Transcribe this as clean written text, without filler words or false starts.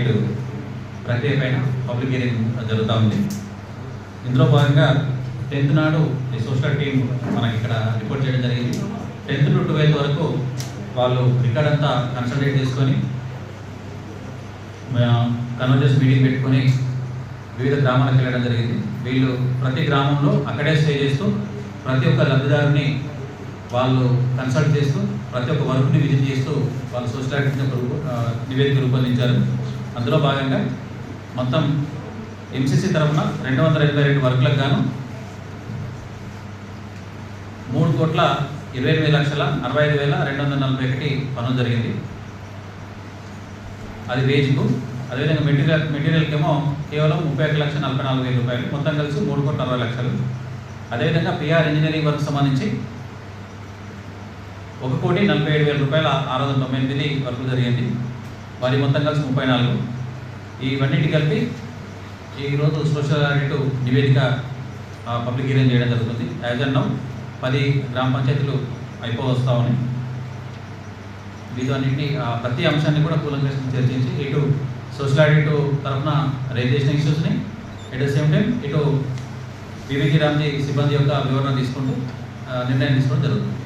Audit ప్రక్రియ పైన public hearing జరుగుతూ ఉంది. ఇందులో భాగంగా 10th నాడు ఈ సోషల్ టీమ్ మనకి ఇక్కడ రిపోర్ట్ చేయడం జరిగింది. 10th to 12th వరకు వాళ్ళు రికార్డ్ అంతా కన్సల్టేట్ చేసుకొని కన్వర్జెన్స్ మీటింగ్ పెట్టుకొని వివిధ గ్రామాలకు వెళ్ళడం జరిగింది. వీళ్ళు ప్రతి గ్రామంలో అక్కడే స్టే చేస్తూ ప్రతి ఒక్క లబ్ధిదారుని వాళ్ళు కన్సల్ట్ చేస్తూ ప్రతి ఒక్క వర్క్ని విజిట్ చేస్తూ వాళ్ళు సోషల్ ఆడిట్ నివేదిక రూపొందించారు. అందులో భాగంగా మొత్తం ఎంసీసీ తరఫున 282 వర్క్లకు గాను 3,28,65,241 పనులు జరిగింది. అది వేజ్కు. అదేవిధంగా మెటీరియల్కేమో కేవలం 31,44,000 రూపాయలు, మొత్తం కలిసి 3,60,00,000. అదేవిధంగా పిఆర్ ఇంజనీరింగ్ వర్క్ సంబంధించి 1,47,000 రూపాయల 698 వర్కులు జరిగింది. వారి మొత్తం కలిసి 34. ఇవన్నిటి కలిపి ఈరోజు సోషల్ ఆడిట్ నివేదిక పబ్లిక్ హియరింగ్ చేయడం జరుగుతుంది. యాజ్ అండ్ నౌ 10 గ్రామ పంచాయతీలు అయిపోవస్తా ఉన్నాయి. వీటన్నింటినీ ప్రతి అంశాన్ని కూడా కూలంకషంగా చర్చించి ఇటు సోషల్ ఆడిట్ తరఫున రేజ్ చేసిన ఇష్యూస్ని ఎట్ ద సేమ్ టైం ఇటు వివిధ రామ్జీ సిబ్బంది యొక్క వివరణ తీసుకుంటూ నిర్ణయం తీసుకోవడం జరుగుతుంది.